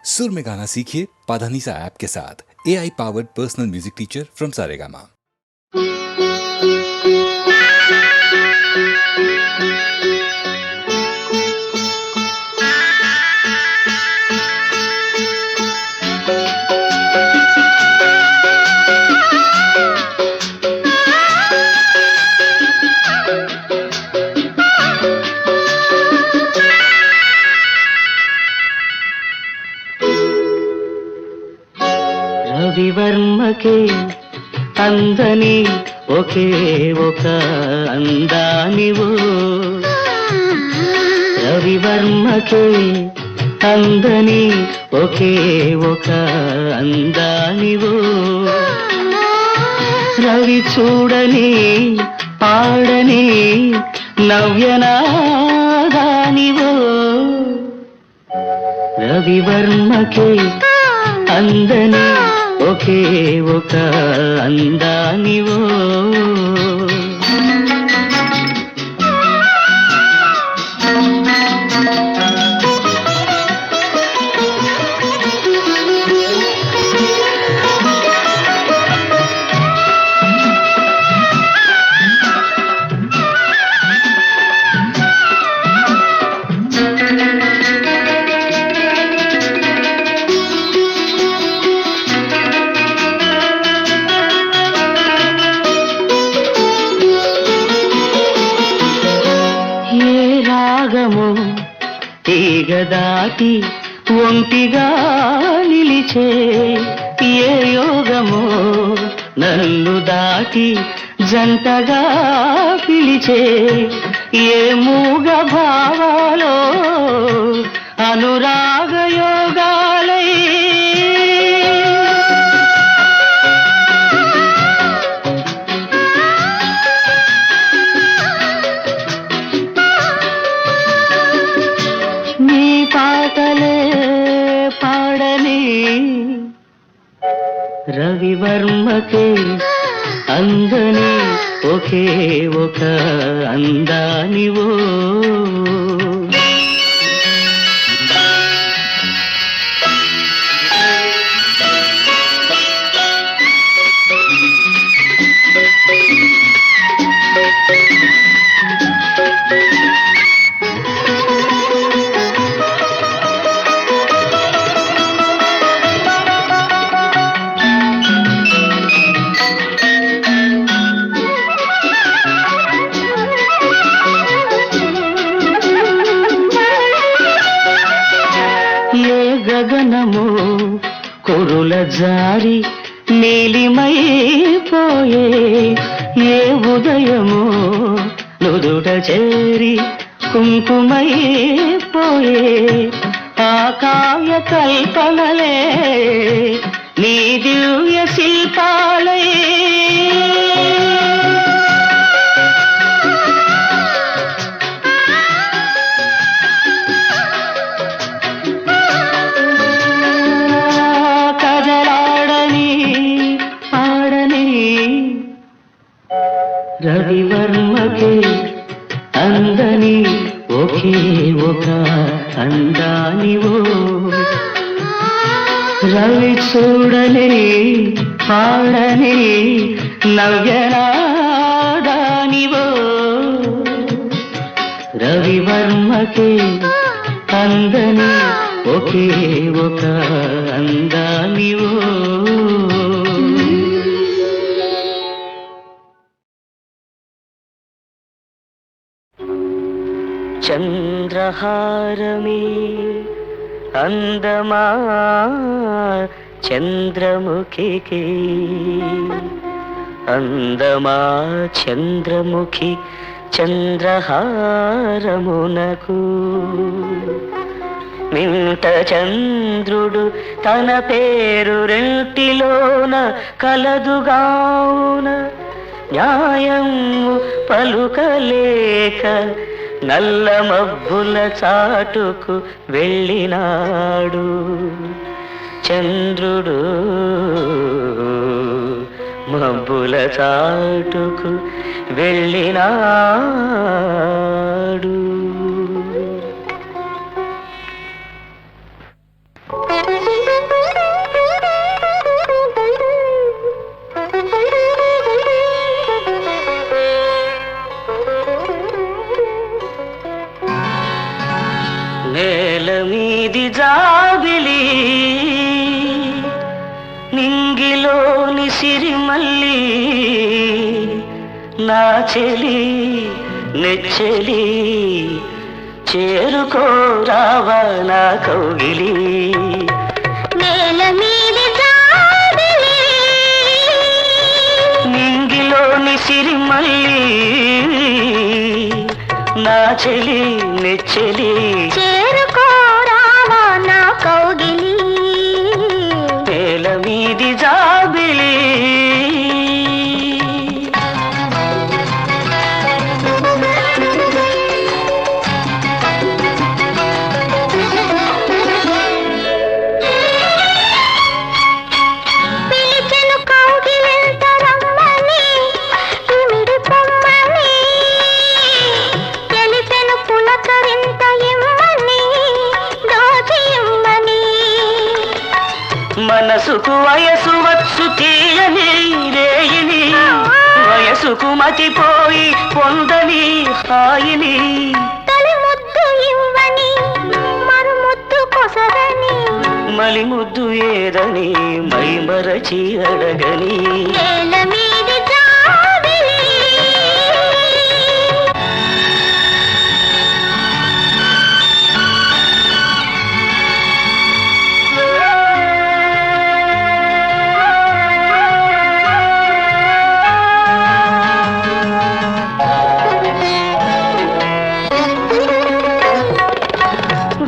सुर में गाना सीखिए पाधानीसा ऐप के साथ। AI powered personal music teacher from Saregama. రవివర్మకే అందని ఒకే ఒక అందానివో, రవివర్మకే అందని ఒకే ఒక అందానివో, రవి చూడని పాడని నవ్యనాదానివో, రవివర్మకే అందని ఒకే ఒక అందానివో. తీగ దాటి ఒంటిగా నిలిచే ఏ యోగమో, నన్ను దాటి జంటగా పిలిచే ఏ మూగ భావాలో అనురాగ యోగాలై, పాటలే పాడని రవివర్మకే అందని ఒకే ఒక అందానివో. గగనము కురుల జారి నీలిమైపోయే ఏ ఉదయమో నుదుట చేరి కుంకుమైపోయే ఆ కావ్య కల్పనలే నీ దివ్య శిల్పాలే, రవివర్మకే అందని ఒకే ఒక అందానివో, రవి చూడని పాడని నవ్యనాదానివో, రవివర్మకే అందని ఒకే ఒక అందానివో. చంద్రహారమే అందమా చంద్రముఖికి, అందమా చంద్రముఖి చంద్రహారమునకు, మింట చంద్రుడు తన పేరు రెంటిలోన కలదుగావున, న్యాయము పలుకలేక నల్ల మబ్బుల చాటుకు వెళ్ళినాడు చంద్రుడు, మబ్బుల చాటుకు వెళ్ళినాడు. జాబిలి నింగిలోని సిరిమల్లి నా చెలి నెచ్చెలి చేరుకోరావా నా కౌగిలి నేల మీది జాబిలి నింగిలోని సిరిమల్లి నా చెలి నెచ్చెలి చేరుకోరావా నా కౌగిలి నేల మీది జాబిలి పిలిచెను కౌగిలింత రమ్మని ఇమిడి పొమ్మని తెలిసెను పులకరింత ఇమ్మని దోచి ఇమ్మని మనసుకు వయసు వచ్చు తీయని రేయిని వయసుకు మతిపోయి పొందని హాయిని తొలి ముద్దు ఇవ్వని మరు ముద్దు కొసరని మలి ముద్దు ఏదని మై మరచి అడగని నేల మీది జాబిలి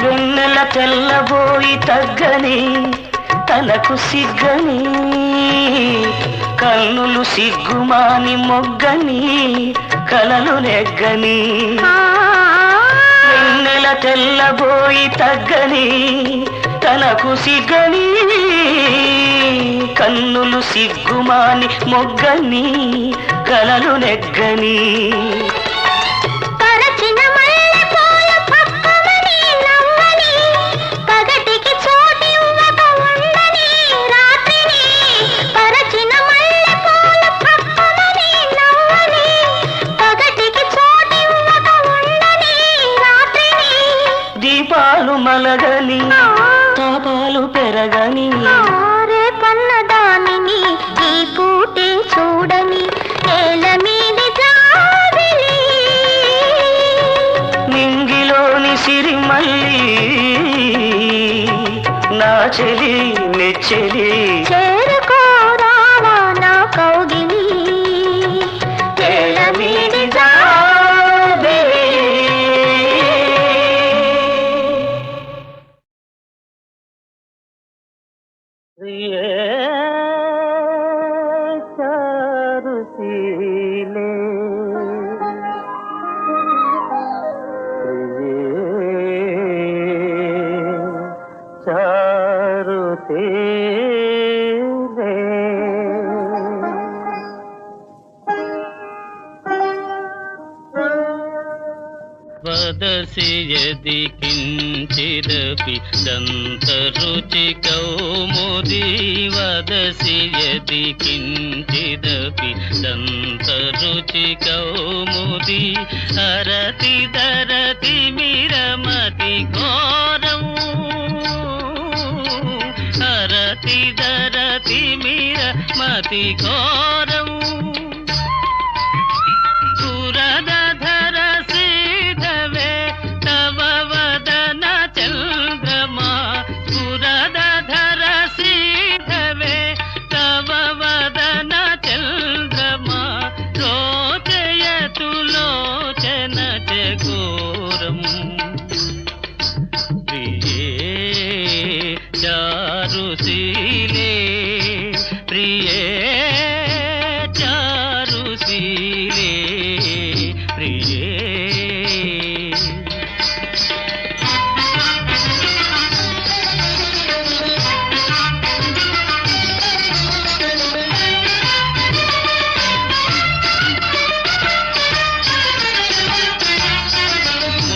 వెన్నెల తెల్లబోయి తగ్గని తనకు సిగ్గని కన్నులు సిగ్గుమాని మొగ్గని కలలు నెగ్గని వెన్నెల తెల్లబోయి తగ్గని తనకు సిగ్గని కన్నులు సిగ్గుమాని మొగ్గని కలలు నెగ్గని పరచిన మల్లె పూల పక్కమని నవ్వని పగటికి చోటివ్వక ఉండని రాత్రిని పరచిన మల్లె పూల పక్కమని నవ్వని పగటికి చోటివ్వక ఉండని రాత్రిని దీపాలు మలగని తాపాలు పెరగని ఆరే పన్నదానిని ఈ పూటే చూడని నేల మీది జాబిలి నింగిలోని సిరిమల్లి నా చెలి నెచ్చెలి చేరుకోరావా నా కౌగిలి నేల మీది జాబిలి. ప్రియే చారుశీలే वदसि यदि किञ्चिदपि दन्तरुचि कौमुदी वदसि यदि किञ्चिदपि दन्तरुचि कौमुदी हरति दरति मिरमति घोरं हरति दरति मिरमति घोरं सुरदधर सीधवे तव वदन चन्द्रमा सुरदधर सीधवे तव वदन चन्द्रमा रोचयतु लोचन चकोरम् प्रिये चारुशीले प्रिये चारुशीले प्रिये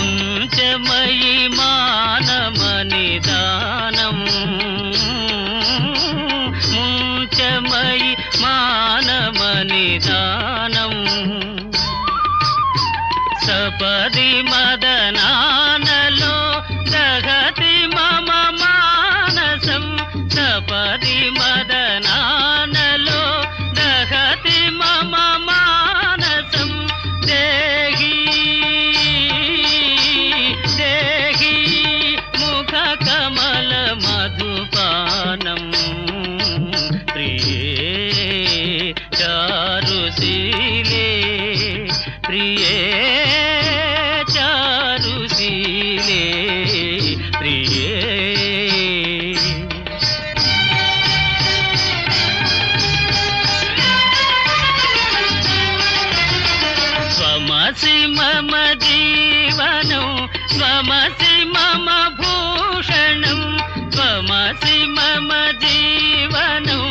मुञ्चमयि मानमनिदानम् मुञ्चमयि मानमनिदानम् सपदि मदनानलो दहति मम మది మదనానలో దహతి మమ మానసం దేహి దేహి ముఖ కమల మధుపానం ప్రియే చారుశీలే ప్రియే చారుశీలే ప్రియే స్వమసి మమ జీవనం స్వమసి మమ భూషణం స్వమసి మమ జీవనం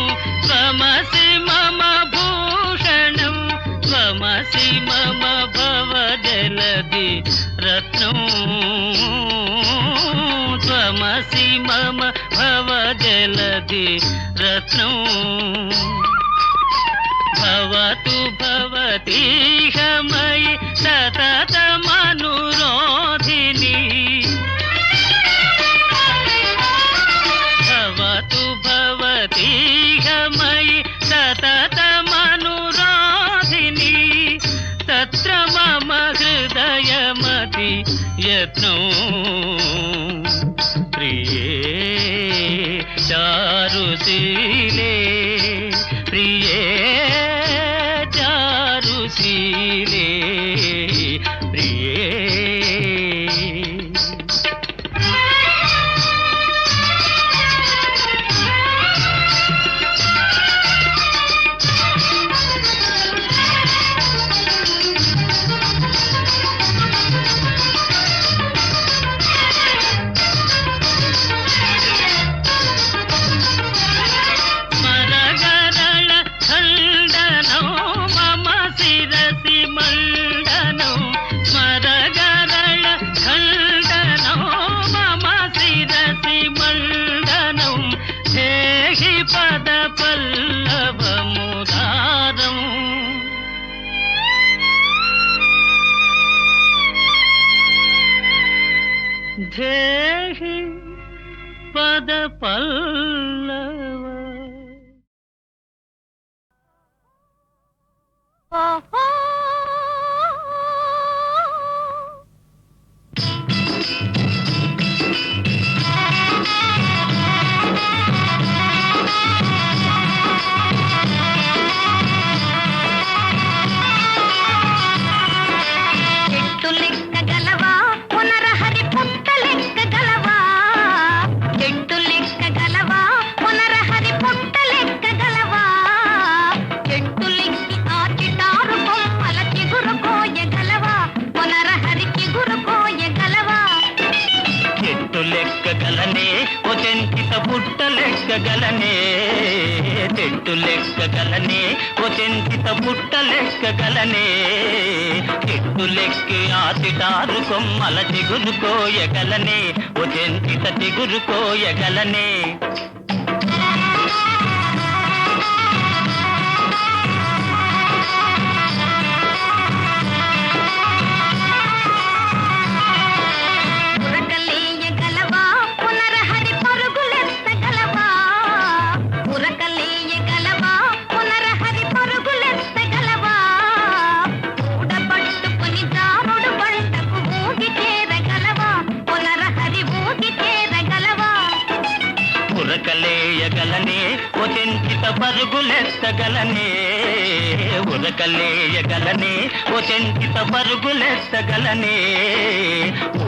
స్వమసి మమ భూషణం స్వమసి మమ భవజలది రత్నం స్వమసి మమ భవజలది రత్నం భవతు భవతీహమయి సతతమనురోధిని భవతు భవతీహమయి సతతమనురోధిని తత్ర మమ హృదయమతి యత్నం ప్రియే చారుశీలే ప్రియే చారుశీలే ప్రియే స్మరగరళ ఖండనం మమ శిరసి మండనం స్మరగరళ ఖండనం మమ శిరసి మండనం దేహి పద పల్లవముదారం దేహి పద పల్లవ ఓహో చెట్టు లెక్క గలవా పునరహరి పుట్ట లెక్క గలవా చెట్టు లెక్క గలవా పునరహరి పుట్ట లెక్క గలవా చెట్టు లెక్కి ఆచిటారు కొమ్మల చిగురు కోయగలవా పునరహరి చిగురు కోయగలవా చెట్టు లెక్కగలనే ఓ చెంచిత పుట్ట లెక్కగలనే చెట్టు లెక్కగలనే ఓ చెంచిత పుట్ట లెక్కగలనే చెట్టు లెక్కి ఆసిటారు కొమ్మల చిగురు కోయగలనే ఓ చెంచిత చిగురు కోయగలనే ఉరకలేయగలవా పునరహరి పరుగులెత్తగలవా ఉరకలేయగలవా పునరహరి పరుగులెత్తగలవా ఊడబట్టుకుని దారుడు బంటకు ఊగి చేరగలవా పునరహరి ఊగి చేరగలవా ఉరకలేయగలనే ఓ చెంచిత పరుగులెత్తగలనే ఉరకలేయగలనే ఓ చెంచిత పరుగులెత్తగలనే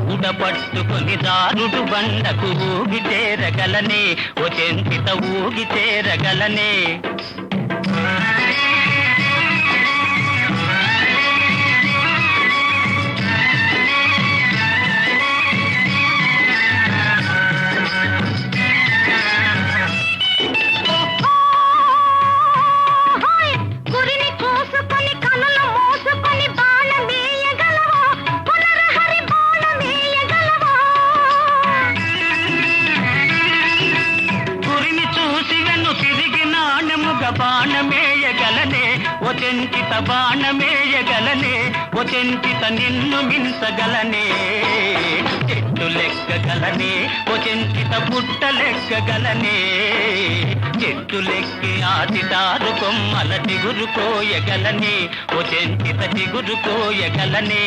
ఊడ పట్టుకుని దారుడు బండకు ఊగి చేరగలనే ఓ చెంచిత ఊగి చేరగలనే ఓహోయ్! గురిని చూసుకొని కనులు మూసుకొని బాణమేయగలవా పునరహరి బాణమేయగలవా గురిని చూసి వెన్ను తిరిగి నాణ్యముగా బాణమేయగలనే ఓ చెంచిత బాణమేయగలనే ఓ చెంచిత నిన్ను మించగలనే చెట్టు లెక్కగలనే ఓ చెంచిత పుట్ట లెక్కగలనే చెట్టు లెక్కి ఆదితారు కొమ్మల చిగురు కోయగలనే ఓ చెంచిత చిగురు కోయగలనే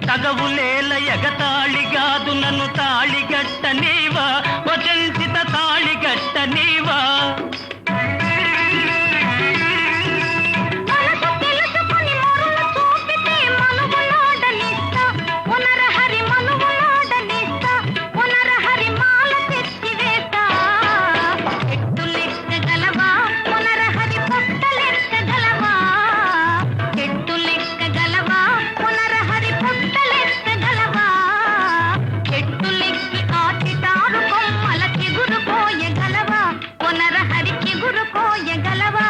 తగవులేల ఎగతాళిగాదు నన్ను తాళిగట్ట నీవా వచంచిత తాళిగట్ట నీవా మనసు తెలుసుకుని మరులు చూపితే మనుగులాడనిస్తా పునరహరి మనుగులాడనిస్తా పునరహరి మాల తెచ్చి వేస్తా చెట్టు లెక్కగలవా పునరహరి పుట్ట లెక్కగలవా చెట్టు లెక్కగలవా పునరహరి పుట్ట లెక్కగలవా చెట్టు లెక్కి ఆటిటారు కొమ్మల చిగురు కోయగలవా పునరహరి చిగురు కోయగలవా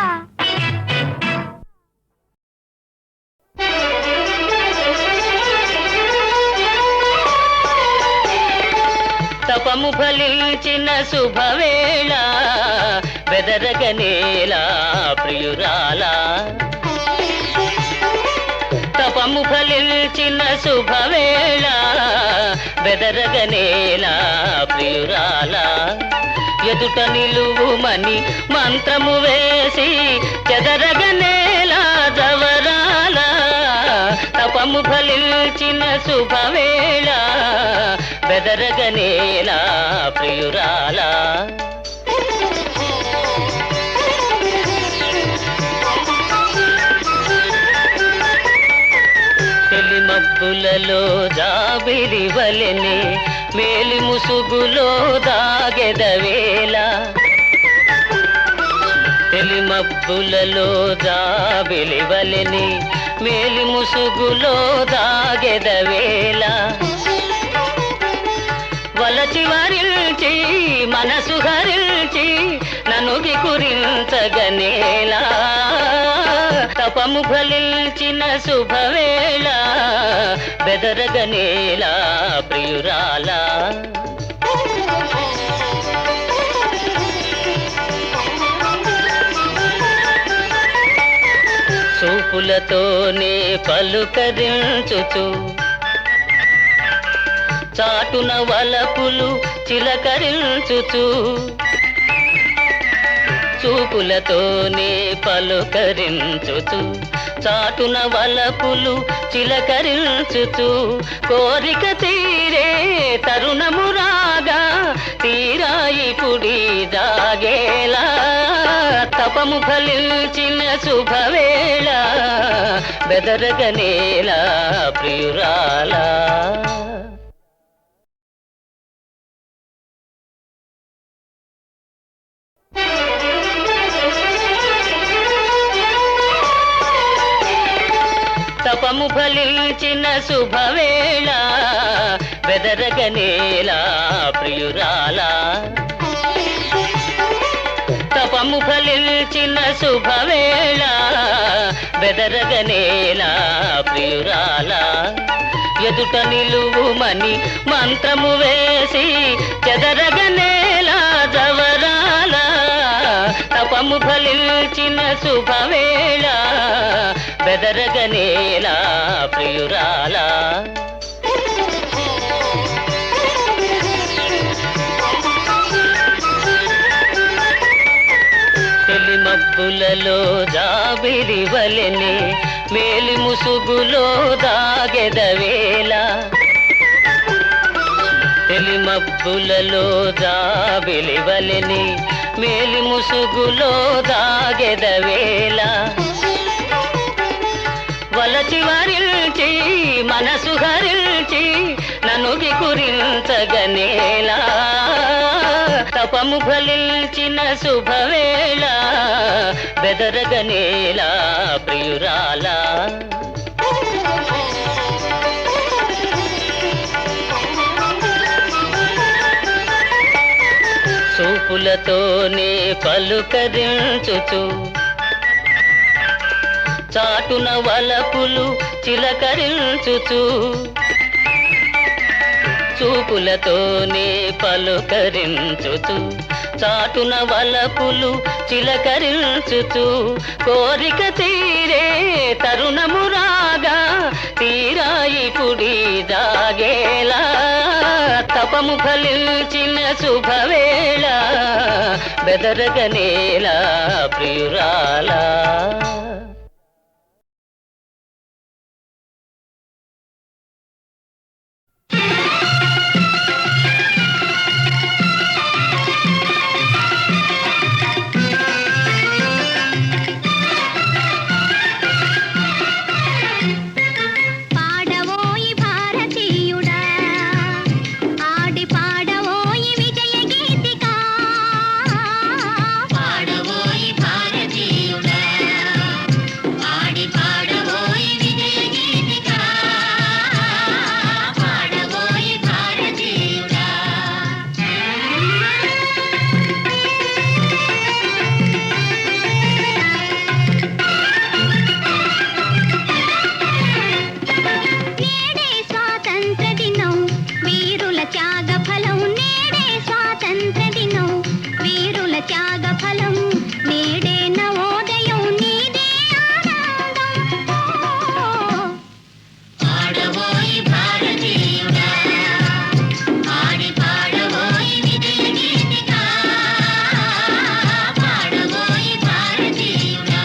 తపము ఫలించిన శుభవేళ బెదరగనేలా ప్రియురాలా తపము ఫలించిన శుభవేళ బెదరగనేలా ప్రియురాలా ఎదుట నిలువుమని మంత్రము వేసి చెదరగనేలా జవరాల తపము ఫలించిన శుభవేళ బెదరగనేలా ప్రియురాలా మబ్బులలో జాబిలి వలెనే మేలి ముసుగులో దాగెదవేళ తెలి మబ్బులలో జాబిలి వలెనే మేలి ముసుగులో దాగెదవేళ వలచి వరిల్చి మనసు హరిల్చి ననుగి కురించగనేలా తపము ఫలించిన శుభవేళ బెదరగనేలా ప్రియురాలా చూపులతోనే పలుకరించుచు చాటున వలపులు చిలకరించుచు చూపులతోనే పలుకరించుచు చాటున వలపులు చిలకరించుచు కోరిక తీరే తరుణము రాగా తీరాయి కుడి దాగేలా తపము ఫలించిన శుభవేళ బెదరగనేలా ప్రియురాలా తపము ఫలించిన శుభవేళ బెదరగనేలా ప్రియురాలా తపము ఫలించిన శుభవేళ బెదరగనేలా ప్రియురాలా ఎదుట నిలువుమని మంత్రము వేసి చెదరగనేలా జవరాల తపము ఫలించిన శుభవేళ బెదరగనేలా ప్రియురాలా తెలి మబ్బులలో జాబిలి వలెనే మేలి ముసుగులో దాగెదవేళ తెలి మబ్బులలో జాబిలి వలెనే మేలి ముసుగులో దాగెదవేళ వలచి వరిల్చి మనసు హరిల్చి ననుగి కురించగనేలా తపము ఫలించిన శుభవేళ బెదరగనేలా ప్రియురాలా చూపులతోనే పలుకరించుచు చాటున వలపులు చిలకరించుచు చూపులతోనే పలుకరించుచు చాటున వలపులు చిలకరించుచు కోరిక తీరే తరుణము రాగా తీరాయి పుడి దాగేలా తపము ఫలించిన శుభవేళ బెదరగనేలా ప్రియురాలా. పాడవోయి భారతీయుడా ఆడి పాడవోయి విజయ గీతిక పాడవోయి భారతీయుడా ఆడి పాడవోయి విజయ గీతిక పాడవోయి భారతీయుడా. నేడే స్వాతంత్ర దినం వీరుల త్యాగ ఫలం నేడే స్వాతంత్ర దినం వీరుల త్యాగ ఫలం నేడే నవోదయం నీదే ఆనందం. పాడవోయి భారతీయుడా ఆడి పాడవోయి విజయ గీతిక పాడవోయి భారతీయుడా.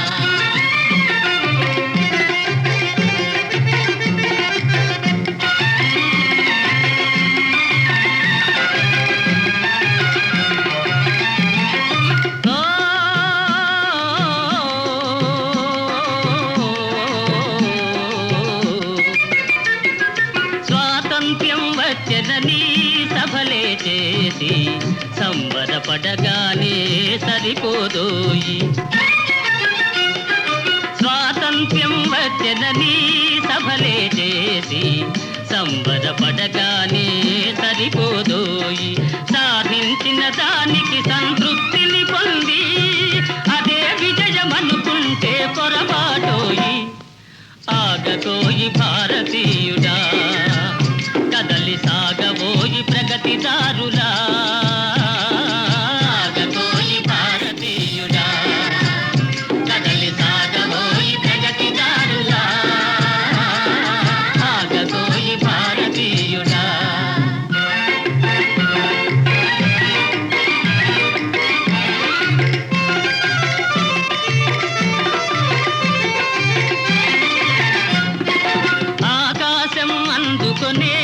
స్వాతంత్ర్యం వచ్చెదని సభలే చేసి సంబరపడగానే సరిపోదోయి. స్వాతంత్ర్యం వచ్చెదని సభలే చేసి సంబరపడగానే సరిపోదోయి. సాధించిన దానికి సంతృప్తిని పొంది అదే విజయమనుకుంటే పొరపాటోయి. ఆగకోయి భారతీయుడా కదలి సాగబోయి ప్రగతిదారులా. ఆగకోయి భారతీయుడా కదలి సాగబోయి ప్రగతిదారులా. ఆగకోయి భారతీయుడా. ఆకాశం అందుకొనే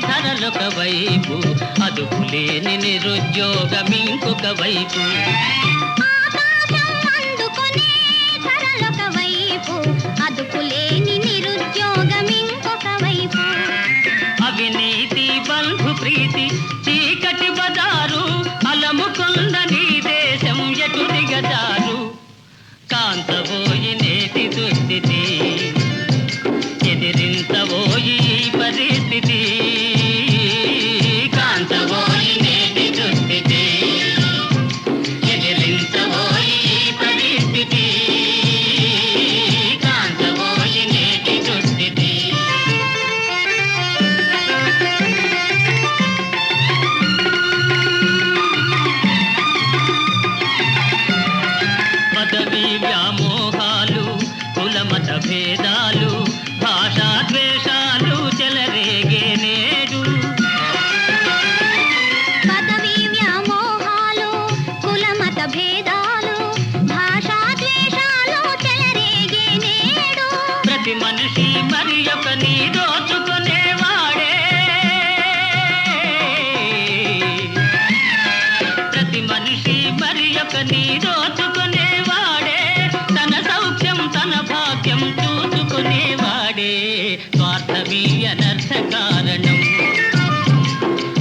ధరలొక వైపు అదుపులేని నిరుద్యోగం ఇంకొక వైపు. ఆకాశం అందుకొనే ధరలొక వైపు అదుపులేని నిరుద్యోగం ఇంకొక వైపు. అవినీతి బంధు ప్రీతి చీకటి బజారు అలముకొంద నీ దేశం ఎటు దిగజారు. కాంతబోయి నేటి దుస్థితి ఎదిరించబోయి ఈ పరిస్థితి. కాంతబోయి నేటి దుస్థితి ఎదిరించబోయి ఈ పరిస్థితి. కాంతబోయి నేటి దుస్థితి. పదవీ వ్యామోహాలు కులమత భేదాలు భాషా ద్వేషాలు చెలరేగే నేడు. పదవీ వ్యామోహాలు కులమత భేదాలు భాషా ద్వేషాలు చెలరేగే నేడు. ప్రతి మనిషి మరి ఒక నీ దోచుకునేవాడే. ప్రతి మనిషి మరి ఒక నీ దోచుకునేవాడే. తన సౌఖ్యం తన భాగ్యం చూసుకునేవాడే. స్వార్థమీ అనర్థ కారణం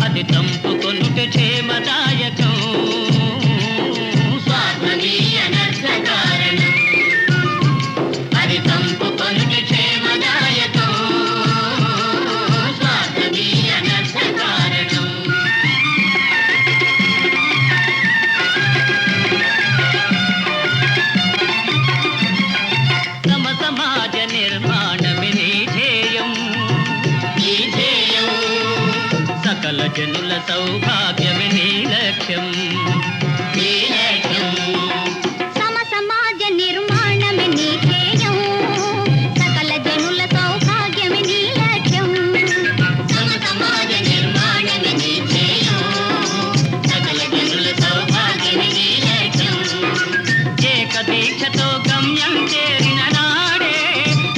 అది తంపుకొనుట క్షేమదాయకం. స్వార్థమీ అనర్థ కారణం అది తంపుకొనుట క్షేమదాయకం. స్వార్థమీ అనర్థ కారణం. జనుల సౌభాగ్యమే నీ లక్ష్యం నీ లక్ష్యం సమ సమాజ నిర్మాణమే నీ ధ్యేయం సకల జనుల సౌభాగ్యమే నీ లక్ష్యం సమ సమాజ నిర్మాణమే నీ ధ్యేయం సకల జనుల సౌభాగ్యమే నీ లక్ష్యం ఏక దీక్షతో గమ్యం చేరిన నాడే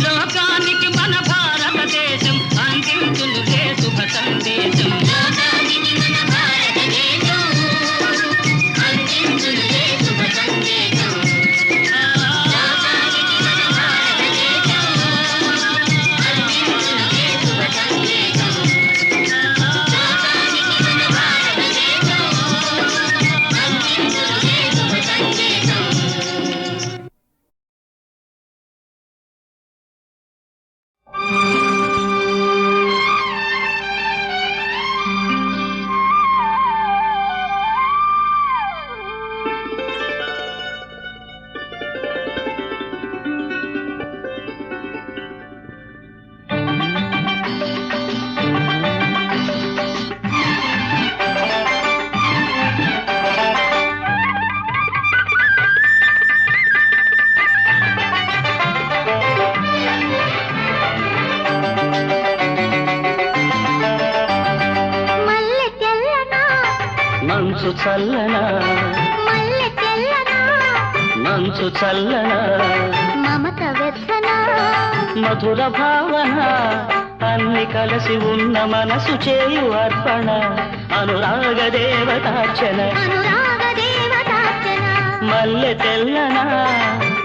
లోకానికి మన భారతదేశం అందించునులే శుభ సందేశం లోకానికి మన భారతదేశం అందించునులే శుభ సందేశం లోకానికి మన భారతదేశం అందించునులే శుభ సందేశం లోకానికి మన భారతదేశం అందించునులే శుభ సందేశం మల్లె తెల్లనా మంచు చల్లన మల్లె తెల్లనా మంచు చల్లన మమత వెచ్చనా మధుర భావన అన్ని కలిసి ఉన్న మనసు చేయు అర్పణ అనురాగ దేవతార్చన అనురాగ దేవతార్చన మల్లె తెల్లన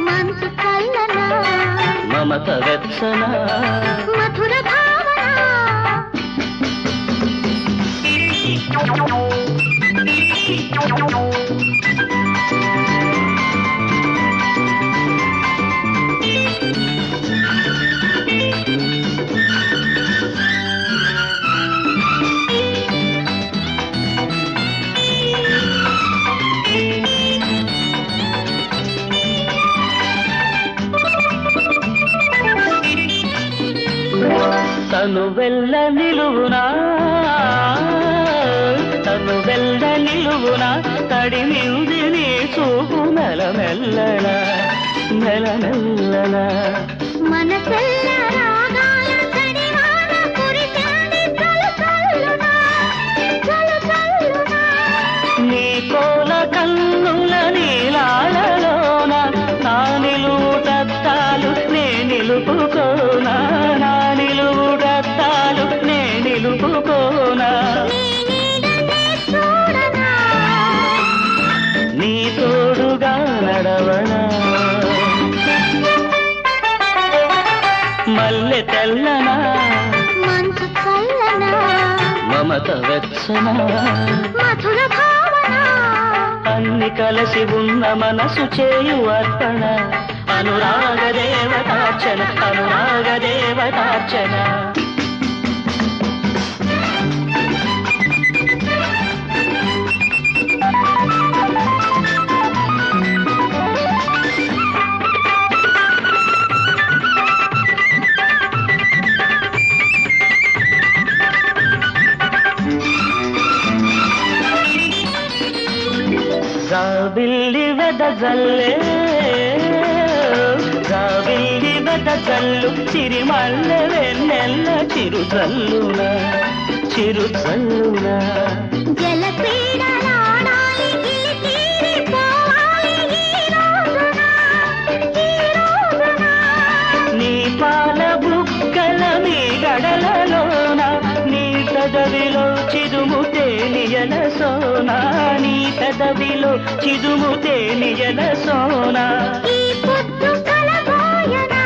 మనసు చల్లనా మమత వెచ్చన మధుర భావన తను వెళ్ళ నిలువునా తను వెళ్ళ నిలువునా తడిమింది నీ చూపు మెల్లమెల్లన మెల్లమెల్లన మనసెల్ల రాగాల తడివాన కురిసింది చలు చల్లునా చలు చల్లునా నీ కోల కన్నుల నీలాలలోన నా నిలువుటత్తాలు నే నిలుపుకోనా నా నిలువుటత్తాలు నే నిలుపుకోనా నీ నీడనే చూడనా నీ తోడుగా నడవనా మల్లె తెల్లనా మనసు చల్లనా మమత వెచ్చన మధుర భావన అన్ని కలిసి ఉన్న మనసు చేయు అర్పణ అనురాగ దేవతార్చన అనురాగ దేవతార్చన జాబిల్లి వెదజల్లే జాబిల్లి వెదజల్లు సిరిమల్లె వెన్నెల్ల చిరుజల్లున చిరుజల్లున జల క్రీడలాడాలి గిలితీరి పోవాలి ఈ రోజున ఈ రోజున నీ పాల బుక్కల మీ గడలలోన నీ పెదవిలో చిదుము తేనియల సోనా నీ పెదవిలో చిదుము తేనియల సోనా ఈ పొద్దు కలబోయనా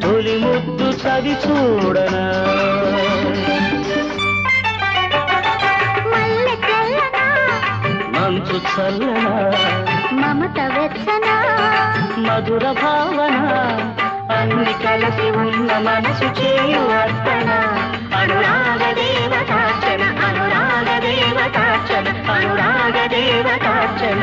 తొలి ముద్దు చవి చూడనా మల్లె తెల్లనా మంచు చల్లనా మమత వెచ్చనా మధుర భావన అన్ని కలిసి ఉన్న మనసు చేయు అర్పణ అనురాగ దేవతార్చన అనురాగ దేవతార్చన అనురాగ దేవతార్చన